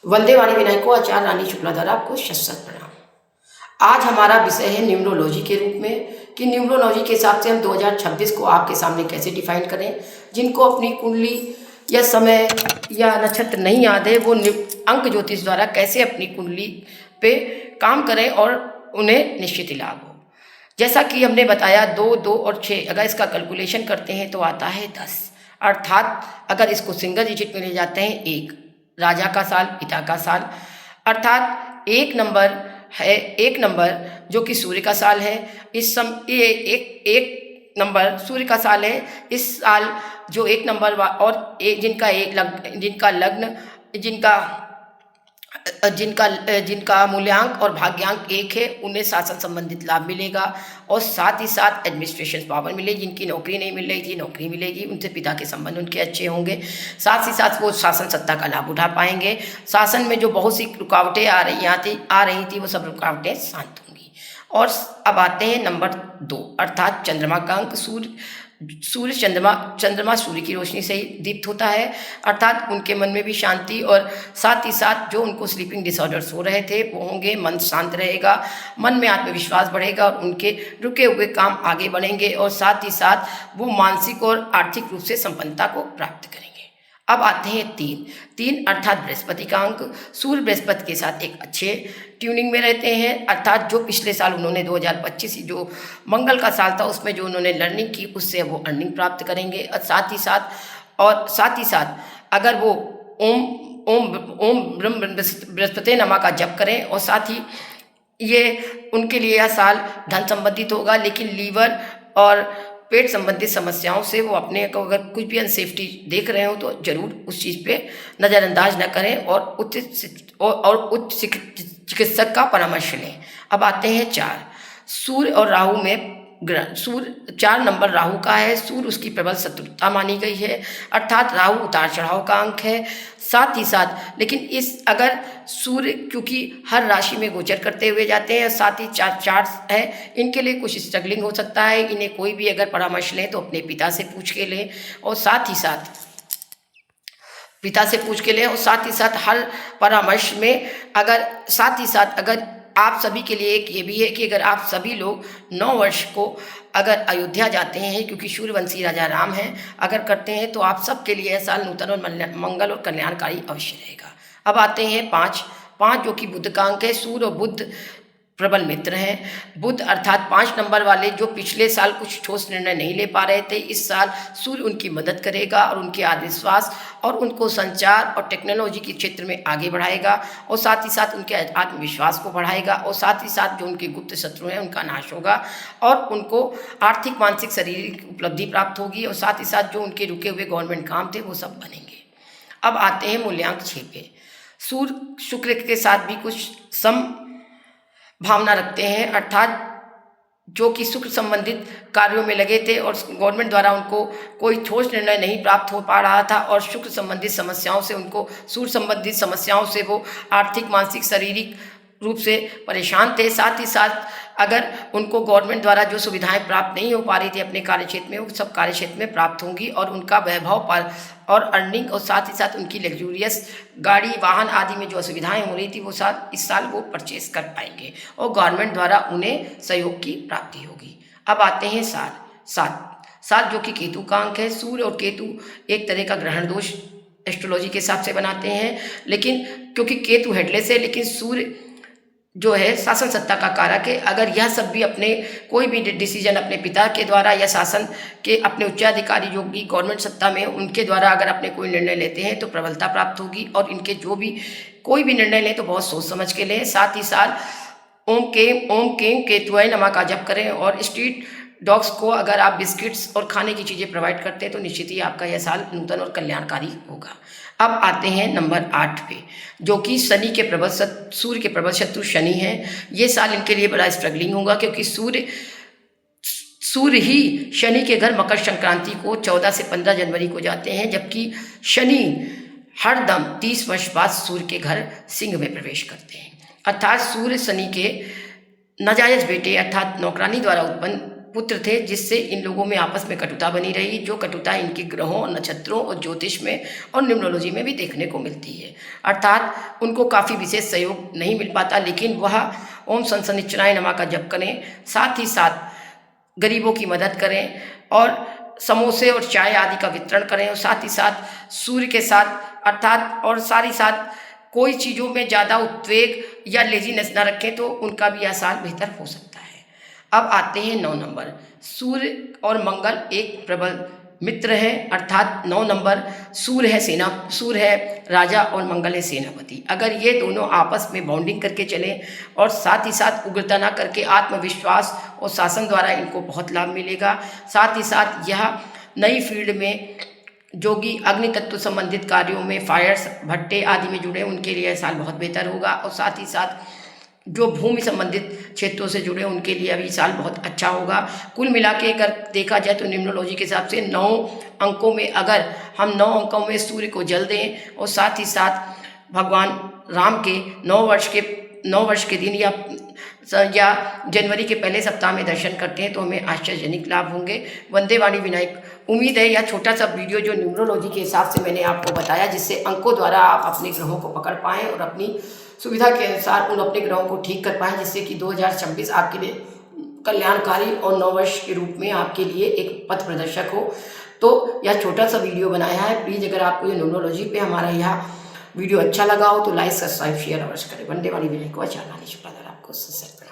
वंदे वाणी विनायको आचार्य रानी शुक्ला द्वारा आपको शत प्रणाम। आज हमारा विषय है न्यूमरोलॉजी के रूप में कि न्यूमरोलॉजी के हिसाब से हम 2026 को आपके सामने कैसे डिफाइन करें। जिनको अपनी कुंडली या समय या नक्षत्र नहीं याद है वो अंक ज्योतिष द्वारा कैसे अपनी कुंडली पे काम करें और उन्हें निश्चित लाभ हो। जैसा कि हमने बताया 2, 2 और 6 अगर इसका कैलकुलेशन करते हैं तो आता है 10। अर्थात अगर इसको सिंगल डिजिट में ले जाते हैं 1, राजा का साल, पिता का साल, अर्थात एक नंबर जो कि सूर्य का साल है। इस ये एक नंबर सूर्य का साल है। इस साल जो एक नंबर और जिनका लग्न जिनका मूल्यांक और भाग्यांक 1 है उन्हें शासन संबंधित लाभ मिलेगा और साथ ही साथ एडमिनिस्ट्रेशन पावर मिलेगी। जिनकी नौकरी नहीं मिल रही थी नौकरी मिलेगी, उनसे पिता के संबंध उनके अच्छे होंगे। साथ ही साथ वो शासन सत्ता का लाभ उठा पाएंगे। शासन में जो बहुत सी रुकावटें आ रही थी वो सब रुकावटें शांत होंगी। और अब आते हैं नंबर 2 अर्थात चंद्रमा का अंक। चंद्रमा सूर्य की रोशनी से ही दीप्त होता है, अर्थात उनके मन में भी शांति और साथ ही साथ जो उनको स्लीपिंग डिसऑर्डर्स हो रहे थे वो होंगे। मन शांत रहेगा, मन में आत्मविश्वास बढ़ेगा और उनके रुके हुए काम आगे बढ़ेंगे और साथ ही साथ वो मानसिक और आर्थिक रूप से संपन्नता को प्राप्त करेंगे। अब आते हैं 3 अर्थात बृहस्पति का अंक। सूर्य बृहस्पति के साथ एक अच्छे ट्यूनिंग में रहते हैं, अर्थात जो पिछले साल उन्होंने 2025 जो मंगल का साल था उसमें जो उन्होंने लर्निंग की उससे वो अर्निंग प्राप्त करेंगे। और साथ ही साथ अगर वो ओम ब्रह्म बृहस्पति नमा का जप करें और साथ ही ये उनके लिए यह साल धन संबंधित होगा, लेकिन लीवर और पेट संबंधित समस्याओं से वो अपने को अगर कुछ भी अनसेफ्टी देख रहे हो तो जरूर उस चीज़ पे नज़रअंदाज न करें और उच्च चिकित्सक का परामर्श लें। अब आते हैं 4 सूर्य और राहु में। सूर्य 4 नंबर राहु का है। सूर्य उसकी प्रबल शत्रुता मानी गई है, अर्थात राहु उतार चढ़ाव का अंक है। साथ ही साथ लेकिन अगर सूर्य क्योंकि हर राशि में गोचर करते हुए जाते हैं, साथ ही 4 है, इनके लिए कुछ स्ट्रगलिंग हो सकता है। इन्हें कोई भी अगर परामर्श लें तो अपने पिता से पूछ के लें और साथ ही साथ हर परामर्श में अगर आप सभी के लिए एक ये भी है कि अगर आप सभी लोग 9 वर्ष को अगर अयोध्या जाते हैं, क्योंकि सूर्यवंशी राजा राम हैं, अगर करते हैं तो आप सबके लिए यह साल नूतन और मंगल और कल्याणकारी अवश्य रहेगा। अब आते हैं 5 जो कि बुध का अंक है। सूर्य और बुध प्रबल मित्र हैं। बुध अर्थात 5 नंबर वाले जो पिछले साल कुछ ठोस निर्णय नहीं ले पा रहे थे, इस साल सूर्य उनकी मदद करेगा और उनके आत्मविश्वास और उनको संचार और टेक्नोलॉजी के क्षेत्र में आगे बढ़ाएगा और साथ ही साथ उनके आत्मविश्वास को बढ़ाएगा और साथ ही साथ जो उनके गुप्त शत्रु हैं उनका नाश होगा और उनको आर्थिक, मानसिक, शारीरिक उपलब्धि प्राप्त होगी और साथ ही साथ जो उनके रुके हुए गवर्नमेंट काम थे वो सब बनेंगे। अब आते हैं मूल्यांक 6 पे। सूर्य शुक्र के साथ भी कुछ भावना रखते हैं, अर्थात जो कि शुक्र संबंधित कार्यों में लगे थे और गवर्नमेंट द्वारा उनको कोई ठोस निर्णय नहीं प्राप्त हो पा रहा था और शुक्र संबंधित समस्याओं से उनको सूर्य संबंधित समस्याओं से वो आर्थिक, मानसिक, शारीरिक रूप से परेशान थे। साथ ही साथ अगर उनको गवर्नमेंट द्वारा जो सुविधाएं प्राप्त नहीं हो पा रही थी अपने कार्यक्षेत्र में, वो सब कार्यक्षेत्र में प्राप्त होंगी और उनका वैभव पर और अर्निंग और साथ ही साथ उनकी लग्जूरियस गाड़ी, वाहन आदि में जो असुविधाएं हो रही थी वो इस साल वो परचेस कर पाएंगे और गवर्नमेंट द्वारा उन्हें सहयोग की प्राप्ति होगी। अब आते हैं 7 जो कि केतु का अंक है। सूर्य और केतु एक तरह का ग्रहण दोष एस्ट्रोलॉजी के हिसाब से बनाते हैं, लेकिन क्योंकि केतु हेडलेस है, लेकिन सूर्य जो है शासन सत्ता का कारक है। अगर यह सब भी अपने कोई भी डिसीजन अपने पिता के द्वारा या शासन के अपने उच्चाधिकारी जो भी गवर्नमेंट सत्ता में उनके द्वारा अगर अपने कोई निर्णय लेते हैं तो प्रबलता प्राप्त होगी और इनके जो भी कोई भी निर्णय लें तो बहुत सोच समझ के लें। साथ ही साथ ओम केम केतुआय नमः का जप करें और स्ट्रीट डॉग्स को अगर आप बिस्किट्स और खाने की चीज़ें प्रोवाइड करते हैं तो निश्चित ही आपका यह साल नूतन और कल्याणकारी होगा। अब आते हैं नंबर 8 पे, जो कि सूर्य के प्रबल शत्रु शनि हैं। ये साल इनके लिए बड़ा स्ट्रगलिंग होगा, क्योंकि सूर्य ही शनि के घर मकर संक्रांति को 14 से 15 जनवरी को जाते हैं, जबकि शनि हर दम 30 वर्ष बाद सूर्य के घर सिंह में प्रवेश करते हैं। अर्थात सूर्य शनि के नाजायज बेटे अर्थात नौकरानी द्वारा उत्पन्न पुत्र थे, जिससे इन लोगों में आपस में कटुता बनी रही, जो कटुता इनके ग्रहों और नक्षत्रों और ज्योतिष में और न्यूमरोलॉजी में भी देखने को मिलती है। अर्थात उनको काफ़ी विशेष सहयोग नहीं मिल पाता, लेकिन वह ओम शनिश्चराय नमः का जप करें, साथ ही साथ गरीबों की मदद करें और समोसे और चाय आदि का वितरण करें, और साथ ही साथ सूर्य के साथ अर्थात और साथ ही कोई चीज़ों में ज़्यादा उद्वेग या लेजीनेस ना रखें, तो उनका भी यह साल बेहतर हो सकता है। अब आते हैं 9 नंबर। सूर्य और मंगल एक प्रबल मित्र है, अर्थात 9 नंबर सूर्य है राजा और मंगल है सेनापति। अगर ये दोनों आपस में बॉन्डिंग करके चलें और साथ ही साथ उग्रता ना करके आत्मविश्वास और शासन द्वारा इनको बहुत लाभ मिलेगा। साथ ही साथ यह नई फील्ड में जो कि अग्नि तत्व संबंधित कार्यों में फायर्स भट्टे आदि में जुड़े, उनके लिए यह साल बहुत बेहतर होगा। और साथ ही साथ जो भूमि संबंधित क्षेत्रों से जुड़े उनके लिए अभी साल बहुत अच्छा होगा। कुल मिला के अगर देखा जाए तो न्यूमरोलॉजी के हिसाब से 9 अंकों में अगर हम 9 अंकों में सूर्य को जल दें और साथ ही साथ भगवान राम के 9 वर्ष के दिन या जनवरी के पहले सप्ताह में दर्शन करते हैं तो हमें आश्चर्यजनक लाभ होंगे। वंदे वाणी विनायक। उम्मीद है यह छोटा सा वीडियो जो न्यूमरोलॉजी के हिसाब से मैंने आपको बताया, जिससे अंकों द्वारा आप अपने ग्रहों को पकड़ पाएँ और अपनी सुविधा के अनुसार उन अपने ग्रहों को ठीक कर पाएँ, जिससे कि 2026 आपके लिए कल्याणकारी और 9 वर्ष के रूप में आपके लिए एक पथ प्रदर्शक हो। तो यह छोटा सा वीडियो बनाया है। प्लीज़ अगर आपको ये न्यूमरोलॉजी पे हमारा यह वीडियो अच्छा लगा हो तो लाइक, सब्सक्राइब, शेयर अवश्य करें। वंदे वाणी विनायक। आपको सब्सक्राइब